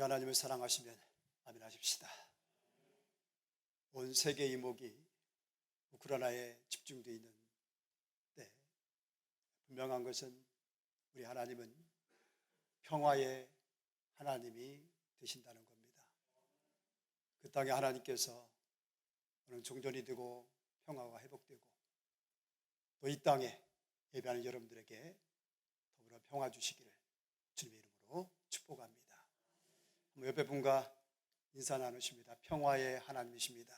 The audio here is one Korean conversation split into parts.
우리 하나님을 사랑하시면 아멘 하십시다. 온 세계 이목이 우크라이나에 집중되어 있는 때 분명한 것은 우리 하나님은 평화의 하나님이 되신다는 겁니다. 그 땅에 하나님께서 오늘 종전이 되고 평화가 회복되고 또 이 땅에 예배하는 여러분들에게 더불어 평화 주시기를 주님의 이름으로 축복합니다. 옆에 분과 인사 나누십니다. 평화의 하나님이십니다.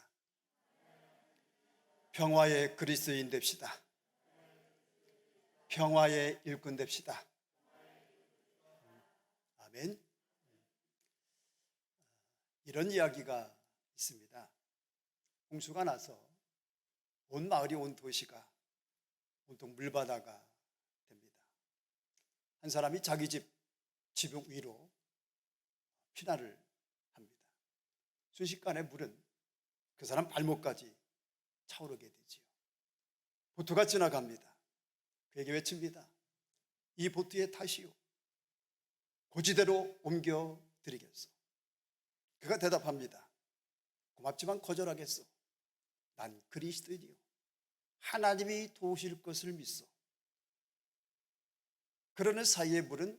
평화의 그리스도인 됩시다. 평화의 일꾼 됩시다. 아멘. 이런 이야기가 있습니다. 홍수가 나서 온 마을이, 온 도시가 온통 물바다가 됩니다. 한 사람이 자기 집 지붕 위로 피난을 합니다. 순식간에 물은 그 사람 발목까지 차오르게 되지요. 보트가 지나갑니다. 그에게 외칩니다. 이 보트에 타시오. 고지대로 옮겨 드리겠소. 그가 대답합니다. 고맙지만 거절하겠소. 난 그리스도이요 하나님이 도우실 것을 믿소. 그러는 사이에 물은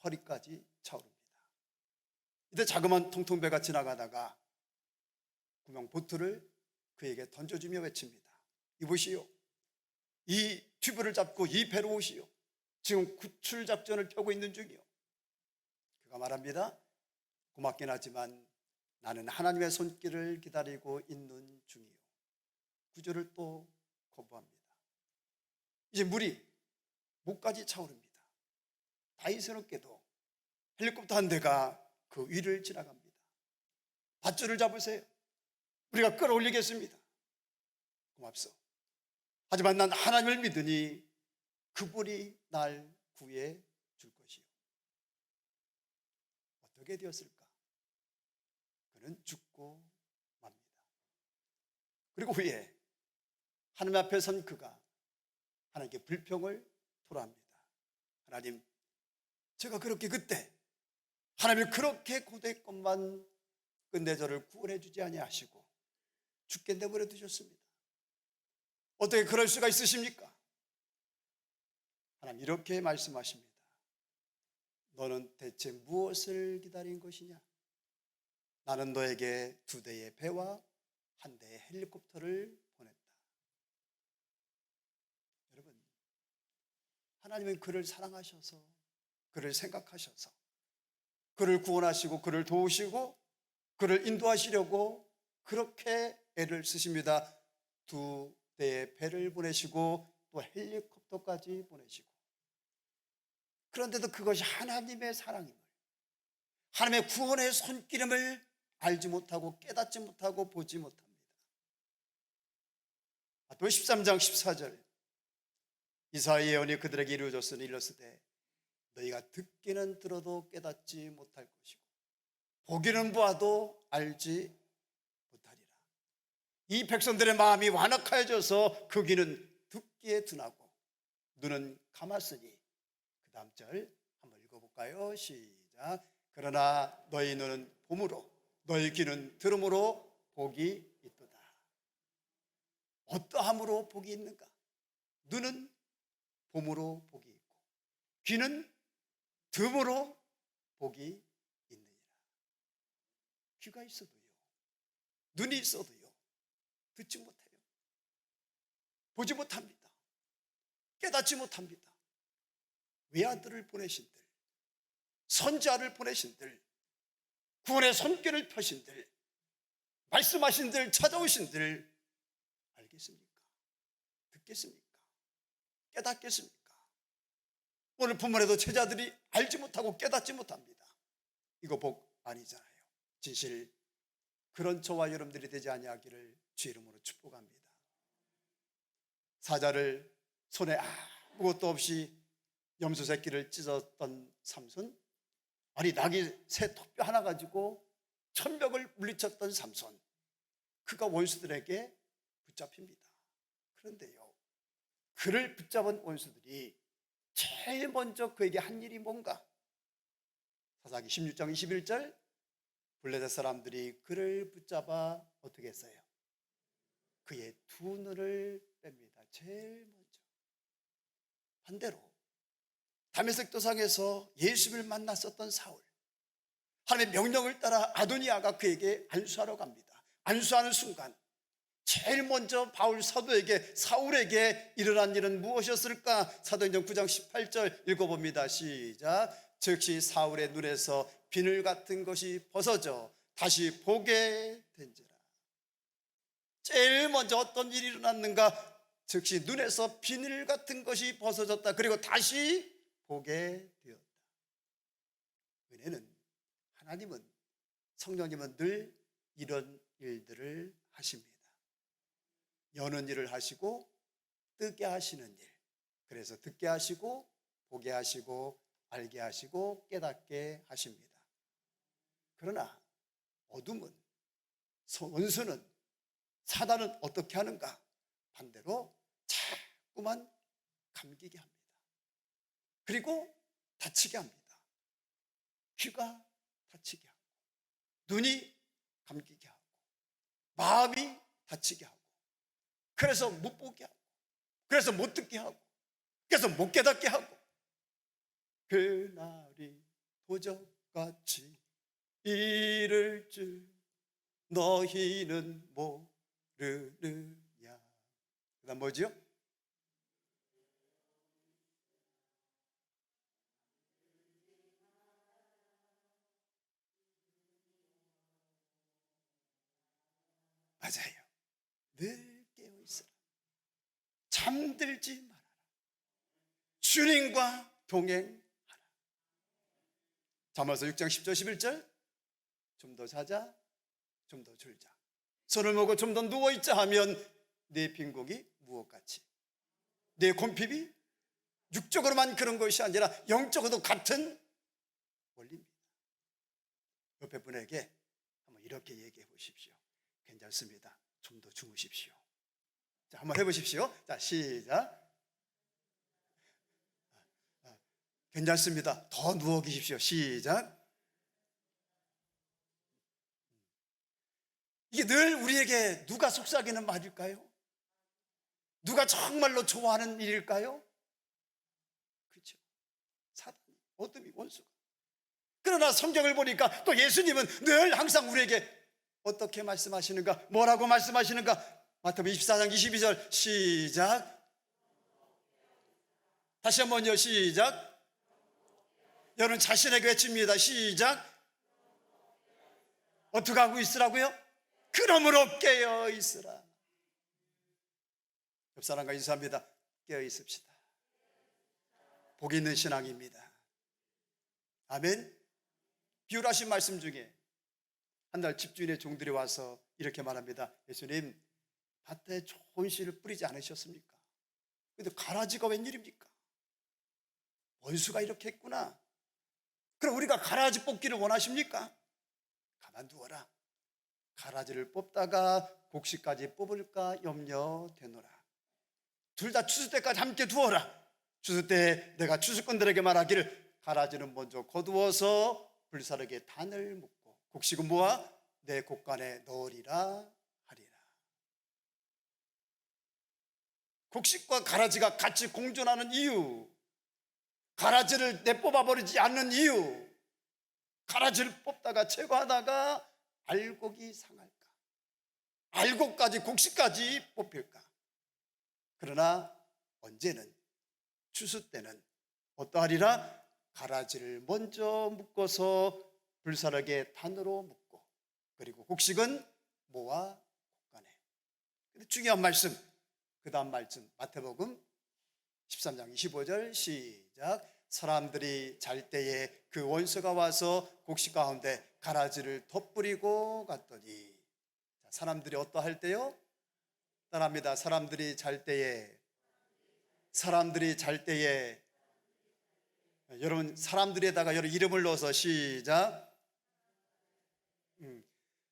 허리까지 차오릅니다. 이때 자그마한 통통배가 지나가다가 구명 보트를 그에게 던져주며 외칩니다. 이보시오. 이 튜브를 잡고 이 배로 오시오. 지금 구출 작전을 펴고 있는 중이오. 그가 말합니다. 고맙긴 하지만 나는 하나님의 손길을 기다리고 있는 중이오. 구조를 또 거부합니다. 이제 물이 목까지 차오릅니다. 다행스럽게도 헬리콥터 한 대가 그 위를 지나갑니다. 밧줄을 잡으세요. 우리가 끌어올리겠습니다. 고맙소. 하지만 난 하나님을 믿으니 그분이 날 구해 줄 것이요. 어떻게 되었을까? 그는 죽고 맙니다. 그리고 후에 하나님 앞에 선 그가 하나님께 불평을 토로합니다. 하나님, 제가 그렇게 그때 하나님이 그렇게 고됐건만 끝내 저를 구원해 주지 아니하시고 죽게 내버려 두셨습니다. 어떻게 그럴 수가 있으십니까? 하나님 이렇게 말씀하십니다. 너는 대체 무엇을 기다린 것이냐? 나는 너에게 2대의 배와 1대의 헬리콥터를 보냈다. 여러분, 하나님은 그를 사랑하셔서, 그를 생각하셔서, 그를 구원하시고 그를 도우시고 그를 인도하시려고 그렇게 애를 쓰십니다. 2대의 배를 보내시고 또 헬리콥터까지 보내시고. 그런데도 그것이 하나님의 사랑임을, 하나님의 구원의 손길임을 알지 못하고 깨닫지 못하고 보지 못합니다. 마태복음 13장 14절 이사야 예언이 그들에게 이루어졌으니 이르시되 너희가 듣기는 들어도 깨닫지 못할 것이고 보기는 보아도 알지 못하리라. 이 백성들의 마음이 완악하여져서 그 귀는 듣기에 둔하고 눈은 감았으니. 그 다음 절 한번 읽어볼까요? 시작. 그러나 너희 눈은 봄으로 너희 귀는 들음으로 복이 있도다. 어떠함으로 복이 있는가? 눈은 봄으로 복이 있고 귀는 듬으로 복이 있느니라. 귀가 있어도요, 눈이 있어도요, 듣지 못해요. 보지 못합니다. 깨닫지 못합니다. 외아들을 보내신들, 선지자를 보내신들, 구원의 손길을 펴신들, 말씀하신들, 찾아오신들 알겠습니까? 듣겠습니까? 깨닫겠습니까? 오늘 본문에도 제자들이 알지 못하고 깨닫지 못합니다. 이거 복 아니잖아요. 진실 그런 저와 여러분들이 되지 아니하기를 주의 이름으로 축복합니다. 사자를 손에 아무것도 없이 염소 새끼를 찢었던 삼손, 아니 낙이 새 톱뼈 하나 가지고 천벽을 물리쳤던 삼손, 그가 원수들에게 붙잡힙니다. 그런데요, 그를 붙잡은 원수들이 제일 먼저 그에게 한 일이 뭔가? 사사기 16장 21절 블레셋 사람들이 그를 붙잡아 어떻게 했어요? 그의 두 눈을 뺍니다. 제일 먼저. 반대로 다메섹 도상에서 예수를 만났었던 사울, 하나님의 명령을 따라 아도니아가 그에게 안수하러 갑니다. 안수하는 순간 제일 먼저 바울 사도에게, 사울에게 일어난 일은 무엇이었을까? 사도행전 9장 18절 읽어봅니다. 시작. 즉시 사울의 눈에서 비늘 같은 것이 벗어져 다시 보게 된지라. 제일 먼저 어떤 일이 일어났는가? 즉시 눈에서 비늘 같은 것이 벗어졌다. 그리고 다시 보게 되었다. 은혜는, 하나님은, 성령님은 늘 이런 일들을 하십니다. 여는 일을 하시고 뜨게 하시는 일, 그래서 듣게 하시고 보게 하시고 알게 하시고 깨닫게 하십니다. 그러나 어둠은, 원수는, 사단은 어떻게 하는가? 반대로 자꾸만 감기게 합니다. 그리고 다치게 합니다. 귀가 다치게 하고, 눈이 감기게 하고, 마음이 다치게 하고, 그래서 못 보게 하고, 그래서 못 듣게 하고, 그래서 못 깨닫게 하고. 그날이 도적같이 이를 줄 너희는 모르느냐. 그 다음 뭐지요? 맞아요. 늘 깨어있으라. 잠들지 말아라. 주님과 동행하라. 잠언서 6장 10절 11절. 좀 더 자자, 좀 더 졸자. 손을 모고 좀 더 누워있자 하면 내 빈공이 무엇같이? 내 곰핍이 육적으로만 그런 것이 아니라 영적으로도 같은 원리입니다. 옆에 분에게 한번 이렇게 얘기해 보십시오. 괜찮습니다. 좀 더 주무십시오. 자, 한번 해보십시오. 자, 시작. 괜찮습니다. 더 누워 계십시오. 시작. 이게 늘 우리에게 누가 속삭이는 말일까요? 누가 정말로 좋아하는 일일까요? 그렇죠. 사단, 어둠이, 원수가. 그러나 성경을 보니까 또 예수님은 늘 항상 우리에게 어떻게 말씀하시는가? 뭐라고 말씀하시는가? 마태복음 24장 22절 시작. 다시 한번요. 시작. 여러분 자신에게 외칩니다. 시작. 어떻게 하고 있으라고요? 그러므로 깨어 있으라. 옆 사람과 인사합니다. 깨어 있읍시다. 복 있는 신앙입니다. 아멘. 비유하신 말씀 중에 한 날 집주인의 종들이 와서 이렇게 말합니다. 예수님, 밭에 좋은 씨를 뿌리지 않으셨습니까? 근데 가라지가 웬일입니까? 원수가 이렇게 했구나. 그럼 우리가 가라지 뽑기를 원하십니까? 가만두어라. 가라지를 뽑다가 곡식까지 뽑을까 염려되노라. 둘 다 추수 때까지 함께 두어라. 추수 때 내가 추수꾼들에게 말하기를 가라지는 먼저 거두어서 불사르게 단을 묶고 곡식은 모아 내 곡간에 넣으리라 하리라. 곡식과 가라지가 같이 공존하는 이유, 가라지를 내뽑아 버리지 않는 이유, 가라지를 뽑다가 제거하다가 알곡이 상할까? 알곡까지 곡식까지 뽑힐까? 그러나 언제는, 추수 때는 어떠하리라? 가라지를 먼저 묶어서 불사르게 단으로 묶고, 그리고 곡식은 모아 곡간에. 근데 중요한 말씀, 그 다음 말씀 마태복음 13장 25절 시작. 사람들이 잘 때에 그 원수가 와서 곡식 가운데 가라지를 덧뿌리고 갔더니. 사람들이 어떠할 때요? 따라합니다. 사람들이 잘 때에. 사람들이 잘 때에. 여러분 사람들에다가 여러분 이름을 넣어서 시작.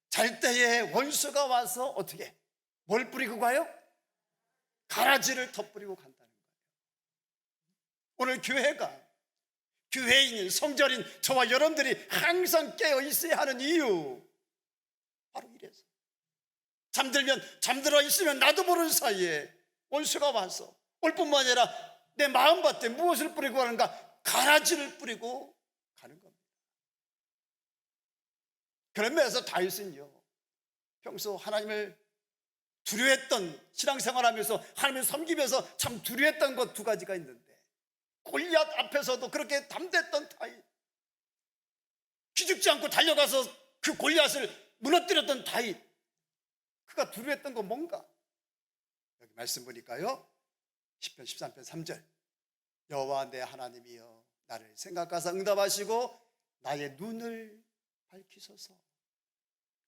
잘 때에 원수가 와서 어떻게? 뭘 뿌리고 가요? 가라지를 덧뿌리고 간다는 거예요. 오늘 교회가 교회인, 성전인 저와 여러분들이 항상 깨어 있어야 하는 이유, 바로 이래서 잠들면 잠들어 있으면 나도 모르는 사이에 원수가 와서 올 뿐만 아니라 내 마음밭에 무엇을 뿌리고 가는가? 가라지를 뿌리고 가는 겁니다. 그런 면에서 다윗은요, 평소 하나님을 두려워했던, 신앙생활하면서 하나님을 섬기면서 참 두려워했던 것 두 가지가 있는데, 골리앗 앞에서도 그렇게 담댔던 다윗, 기죽지 않고 달려가서 그 골리앗을 무너뜨렸던 다윗, 그가 두려워했던 건 뭔가? 여기 말씀 보니까요, 10편 13편 3절, 여호와 내 하나님이여 나를 생각하사 응답하시고 나의 눈을 밝히소서.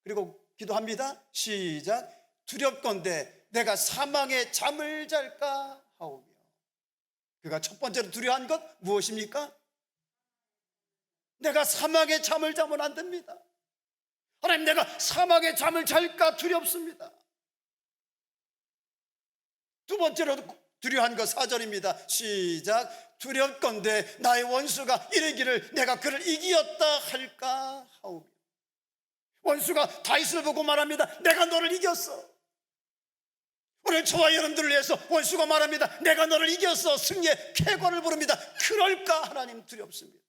그리고 기도합니다. 시작. 두렵건대 내가 사망의 잠을 잘까 하오며. 그가 첫 번째로 두려워한 것 무엇입니까? 내가 사망의 잠을 자면 안 됩니다. 하나님, 내가 사망의 잠을 잘까 두렵습니다. 두 번째로 두려워한 것 4절입니다. 시작. 두렵건대 나의 원수가 이르기를 내가 그를 이기었다 할까 하오며. 원수가 다윗을 보고 말합니다. 내가 너를 이겼어. 오늘 저와 여러분들을 위해서 원수가 말합니다. 내가 너를 이겼어. 승리의 쾌거를 부릅니다. 그럴까 하나님 두렵습니다.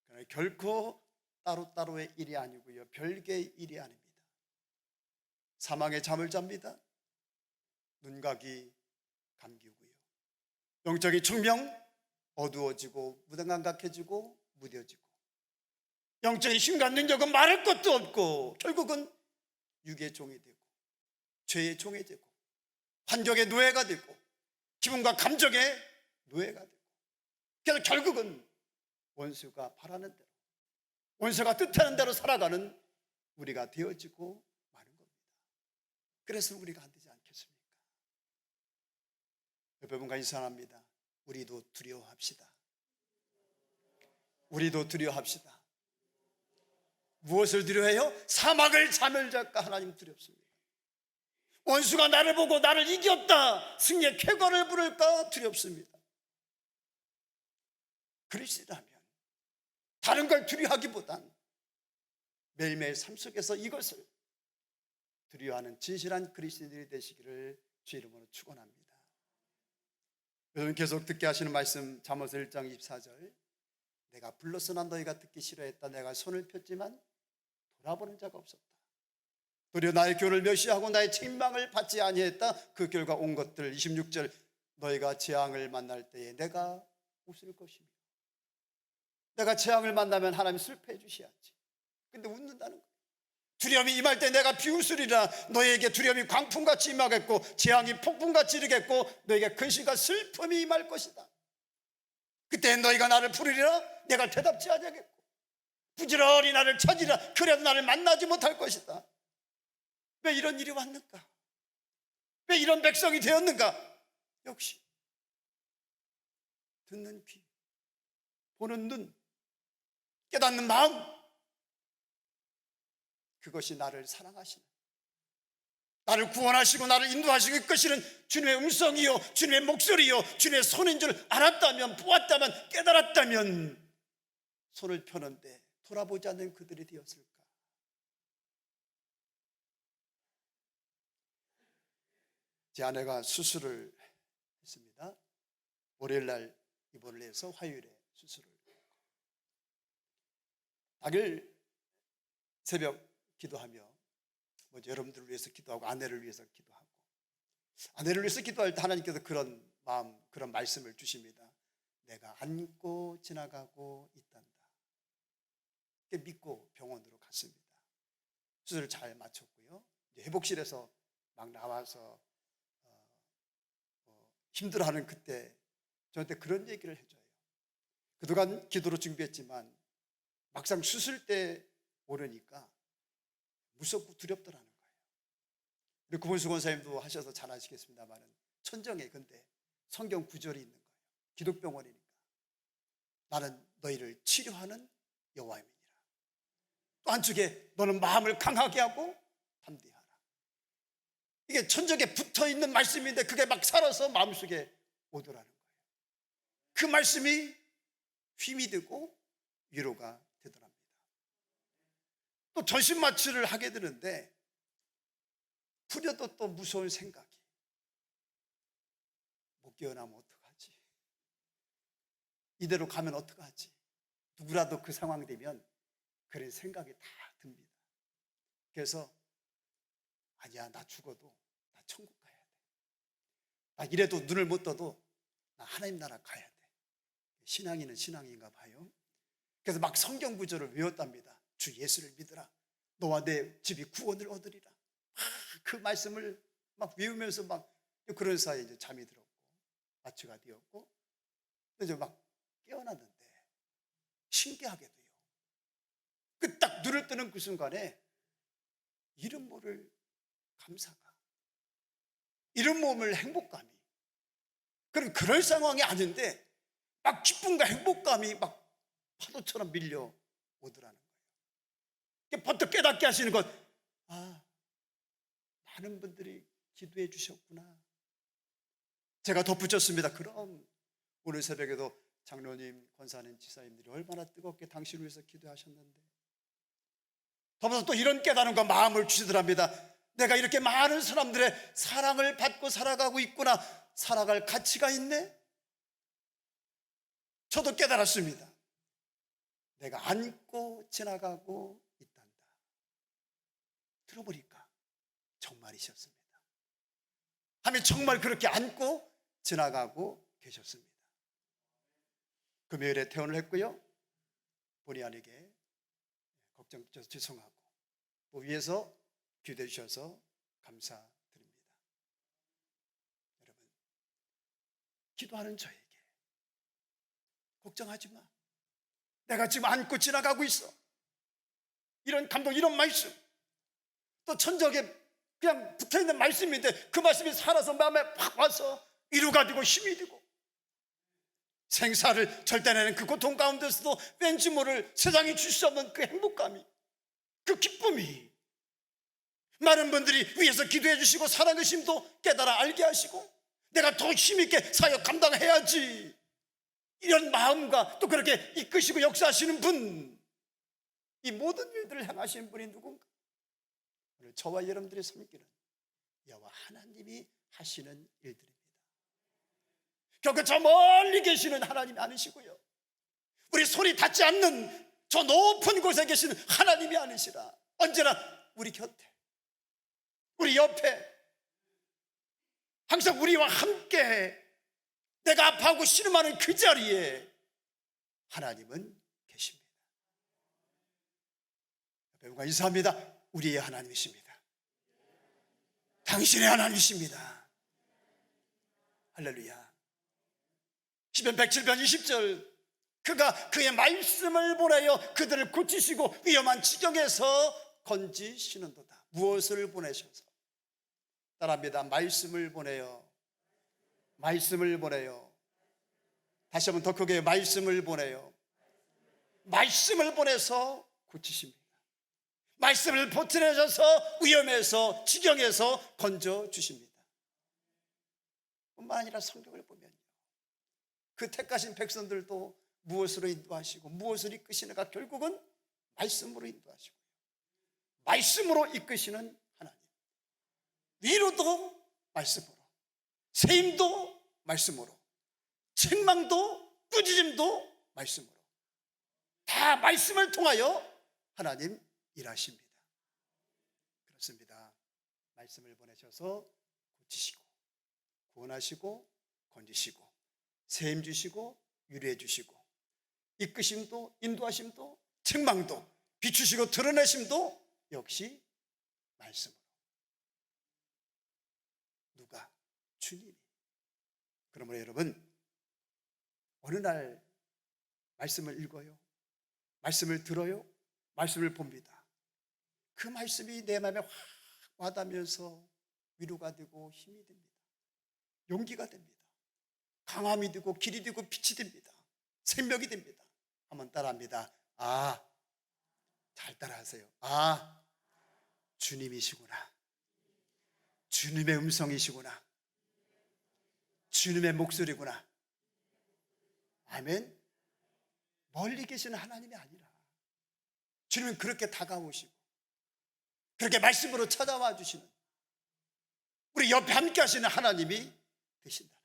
그러나 결코 따로따로의 일이 아니고요, 별개의 일이 아닙니다. 사망의 잠을 잡니다. 눈각이 감기고요, 영적인 청명 어두워지고 무감각해지고 무뎌지고, 영적인 힘과 능력은 말할 것도 없고 결국은 육의 종이 되고 죄의 종이 되고 환경의 노예가 되고 기분과 감정의 노예가 되고, 그래서 결국은 원수가 바라는 대로, 원수가 뜻하는 대로 살아가는 우리가 되어지고 마는 겁니다. 그래서 우리가 안 되지 않겠습니까? 여러분과 인사합니다. 우리도 두려워합시다. 우리도 두려워합시다. 무엇을 두려워해요? 사막을 잠을 잘까 하나님 두렵습니다. 원수가 나를 보고 나를 이겼다, 승리의 쾌거를 부를까 두렵습니다. 그리스도라면 다른 걸 두려워하기보단 매일매일 삶 속에서 이것을 두려워하는 진실한 그리스도인들이 되시기를 주 이름으로 축원합니다. 여러분 계속 듣게 하시는 말씀, 잠언서 1장 24절, 내가 불렀으나 너희가 듣기 싫어했다. 내가 손을 폈지만 돌아보는 자가 없었다. 도리어 나의 교를 멸시하고 나의 책망을 받지 아니했다. 그 결과 온 것들. 26절, 너희가 재앙을 만날 때에 내가 웃을 것이며. 내가 재앙을 만나면 하나님 슬퍼해 주셔야지. 근데 웃는다는 거예요. 두려움이 임할 때 내가 비웃으리라. 너희에게 두려움이 광풍같이 임하겠고 재앙이 폭풍같이 이르겠고 너희에게 근심과 슬픔이 임할 것이다. 그때 너희가 나를 부르리라. 내가 대답지 아니하겠고 부지런히 나를 찾으리라. 그래도 나를 만나지 못할 것이다. 왜 이런 일이 왔는가? 왜 이런 백성이 되었는가? 역시 듣는 귀, 보는 눈, 깨닫는 마음, 그것이 나를 사랑하시는, 나를 구원하시고 나를 인도하시고 이끄시는 주님의 음성이요, 주님의 목소리요, 주님의 손인 줄 알았다면, 보았다면, 깨달았다면 손을 펴는데 돌아보지 않는 그들이 되었을까? 제 아내가 수술을 했습니다. 월요일날 입원을 해서 화요일에 수술을 했고, 당일 새벽 기도하며 먼저 여러분들을 위해서 기도하고 아내를 위해서 기도하고, 아내를 위해서 기도할 때 하나님께서 그런 마음, 그런 말씀을 주십니다. 내가 안고 지나가고 있단다. 믿고 병원으로 갔습니다. 수술을 잘 마쳤고요, 이제 회복실에서 막 나와서 힘들어하는 그때 저한테 그런 얘기를 해줘요. 그동안 기도로 준비했지만 막상 수술 때 오르니까 무섭고 두렵더라는 거예요. 우리 구본수 권사님도 하셔서 잘 아시겠습니다만 천정에 근데 성경 구절이 있는 거예요. 기독병원이니까 나는 너희를 치료하는 여호와임이니라. 또 한쪽에 너는 마음을 강하게 하고 담대하라. 이게 천정에 붙어있는 말씀인데 그게 막 살아서 마음속에 오더라는 거예요. 그 말씀이 힘이 되고 위로가 되더랍니다. 또 전신마취를 하게 되는데 부려도 또 무서운 생각이, 못 깨어나면 어떡하지? 이대로 가면 어떡하지? 누구라도 그 상황 되면 그런 생각이 다 듭니다. 그래서 아니야, 나 죽어도 나 천국 가야 돼. 나 이래도 눈을 못 떠도 나 하나님 나라 가야 돼. 신앙인은 신앙인가 봐요. 그래서 막 성경 구절을 외웠답니다. 주 예수를 믿으라. 너와 내 집이 구원을 얻으리라. 그 말씀을 막 외우면서 막 그런 사이에 이제 잠이 들었고 마취가 되었고 이제 막 깨어났는데 신기하게도요. 그 딱 눈을 뜨는 그 순간에 이름 모를 감사가, 이름 모를 행복감이, 그럴 상황이 아닌데 막 기쁨과 행복감이 막 파도처럼 밀려오더라는 거예요. 버뜩 깨닫게 하시는 것, 아, 많은 분들이 기도해 주셨구나. 제가 덧붙였습니다. 그럼 오늘 새벽에도 장로님, 권사님, 지사님들이 얼마나 뜨겁게 당신을 위해서 기도하셨는데, 더불어서 또 이런 깨달음과 마음을 주시더랍니다. 내가 이렇게 많은 사람들의 사랑을 받고 살아가고 있구나. 살아갈 가치가 있네. 저도 깨달았습니다. 내가 안고 지나가고 있단다. 들어보니까 정말이셨습니다. 하면 정말 그렇게 안고 지나가고 계셨습니다. 금요일에 퇴원을 했고요. 본의 아니게 걱정해서 죄송하고 또 위에서 기도해 주셔서 감사드립니다. 여러분, 기도하는 저에게 걱정하지 마. 내가 지금 안고 지나가고 있어. 이런 감동, 이런 말씀, 또 천적에 그냥 붙어있는 말씀인데 그 말씀이 살아서 마음에 확 와서 위로가 되고 힘이 되고 생사를 절대내는 그 고통 가운데서도 왠지 모를 세상이 줄 수 없는 그 행복감이, 그 기쁨이, 많은 분들이 위에서 기도해 주시고 사랑의 심도 깨달아 알게 하시고 내가 더 힘있게 사역 감당해야지, 이런 마음과 또 그렇게 이끄시고 역사하시는 분, 이 모든 일들을 행하시는 분이 누군가? 오늘 저와 여러분들의 섬기는 여호와 하나님이 하시는 일들입니다. 결국 저 멀리 계시는 하나님이 아니시고요, 우리 손이 닿지 않는 저 높은 곳에 계시는 하나님이 아니시라. 언제나 우리 곁에, 우리 옆에, 항상 우리와 함께, 내가 아파하고 신음하는 그 자리에 하나님은 계십니다. 여러분과 인사합니다. 우리의 하나님이십니다. 당신의 하나님이십니다. 할렐루야. 시편 107편 20절, 그가 그의 말씀을 보내어 그들을 고치시고 위험한 지경에서 건지시는도다. 무엇을 보내셔서? 따라합니다. 말씀을 보내요. 말씀을 보내요. 다시 한번 더 크게, 말씀을 보내요. 말씀을 보내서 고치십니다. 말씀을 보내셔서 위험에서 지경에서 건져주십니다. 뿐만 아니라 성경을 보면요, 그 택하신 백성들도 무엇으로 인도하시고 무엇을 이끄시는가? 결국은 말씀으로 인도하시고요, 말씀으로 이끄시는 하나님. 위로도 말씀으로, 세임도 말씀으로, 책망도 꾸짖음도 말씀으로, 다 말씀을 통하여 하나님 일하십니다. 그렇습니다. 말씀을 보내셔서 고치시고 구원하시고 건지시고 세임 주시고 위로해 주시고 이끄심도 인도하심도 책망도 비추시고 드러내심도 역시 말씀으로. 누가? 주님이. 그러므로 여러분, 어느 날 말씀을 읽어요, 말씀을 들어요, 말씀을 봅니다. 그 말씀이 내 마음에 확 와닿으면서 위로가 되고 힘이 됩니다. 용기가 됩니다. 강함이 되고 길이 되고 빛이 됩니다. 생명이 됩니다. 한번 따라합니다. 아, 잘 따라하세요. 아, 주님이시구나. 주님의 음성이시구나. 주님의 목소리구나. 아멘. 멀리 계시는 하나님이 아니라 주님은 그렇게 다가오시고 그렇게 말씀으로 찾아와 주시는 우리 옆에 함께 하시는 하나님이 되신다.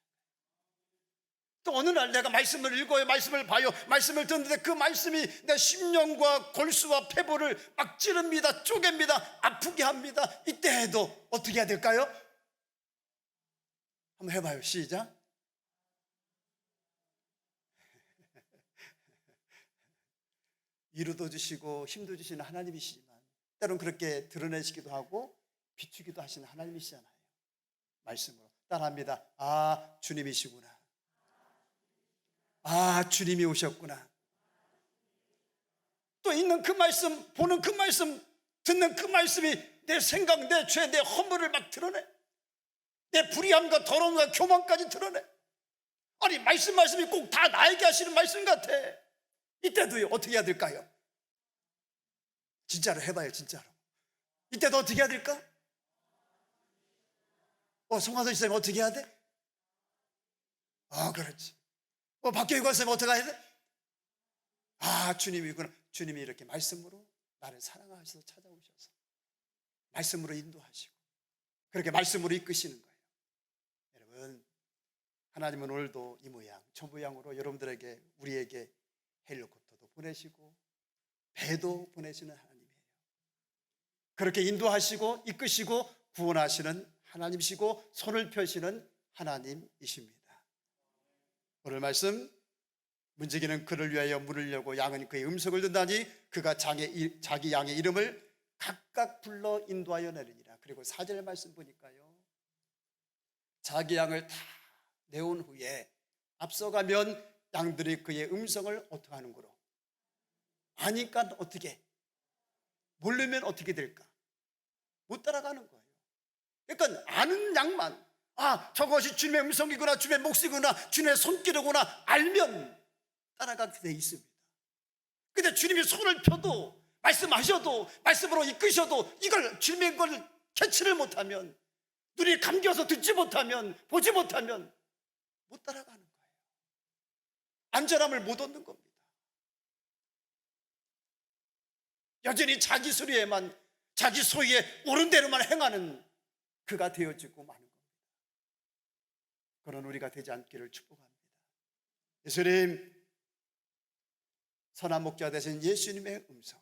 또 어느 날 내가 말씀을 읽어요, 말씀을 봐요, 말씀을 듣는데 그 말씀이 내 심령과 골수와 폐부를 막 찌릅니다, 쪼갭니다, 아프게 합니다. 이때에도 어떻게 해야 될까요? 한번 해봐요. 시작. 위로도 주시고 힘도 주시는 하나님이시지만 때론 그렇게 드러내시기도 하고 비추기도 하시는 하나님이시잖아요. 말씀으로 따라합니다. 아, 주님이시구나. 아, 주님이 오셨구나. 또 있는 그 말씀, 보는 그 말씀, 듣는 그 말씀이 내 생각, 내 죄, 내 허물을 막 드러내. 내 불의함과 더러움과 교만까지 드러내. 아니, 말씀이 꼭 다 나에게 하시는 말씀 같아. 이때도요, 어떻게 해야 될까요? 진짜로 해봐요, 진짜로. 이때도 어떻게 해야 될까? 송하선 씨님 어떻게 해야 돼? 그렇지. 박경희 권사님 어떻게 해야 돼? 주님이구나. 주님이 이렇게 말씀으로 나를 사랑하셔서 찾아오셔서 말씀으로 인도하시고 그렇게 말씀으로 이끄시는 거예요. 여러분, 하나님은 오늘도 이 모양 저 모양으로 여러분들에게, 우리에게 헬리콥터도 보내시고 배도 보내시는 하나님이에요. 그렇게 인도하시고 이끄시고 구원하시는 하나님이시고 손을 펴시는 하나님이십니다. 오늘 말씀, 문지기는 그를 위하여 물으려고 양은 그의 음성을 듣다니 그가 자기 양의 이름을 각각 불러 인도하여 내리니라. 그리고 4절 말씀 보니까요, 자기 양을 다 내온 후에 앞서가면 양들이 그의 음성을 어떻게 하는 거로? 아니까 어떻게? 모르면 어떻게 될까? 못 따라가는 거예요. 그러니까 아는 양만, 저것이 주님의 음성이구나, 주님의 몫이구나, 주님의 손길이구나 알면 따라가게 돼 있습니다. 근데 주님이 손을 펴도, 말씀하셔도, 말씀으로 이끄셔도 이걸, 주님의 걸 캐치를 못하면, 눈이 감겨서 듣지 못하면, 보지 못하면 못 따라가는 거예요. 안전함을 못 얻는 겁니다. 여전히 자기 소리에만, 자기 소유에 옳은 대로만 행하는 그가 되어지고 마는 겁니다. 그런 우리가 되지 않기를 축복합니다. 예수님, 선한 목자 되신 예수님의 음성,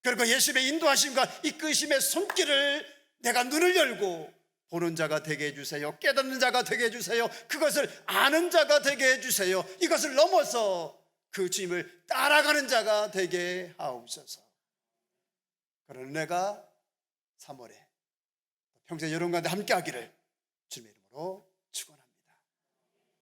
그리고 예수님의 인도하심과 이끄심의 손길을 내가 눈을 열고 보는 자가 되게 해주세요. 깨닫는 자가 되게 해주세요. 그것을 아는 자가 되게 해주세요. 이것을 넘어서 그 주님을 따라가는 자가 되게 하옵소서. 그런 은혜가 3월에 평생 여러분과 함께 하기를 주님의 이름으로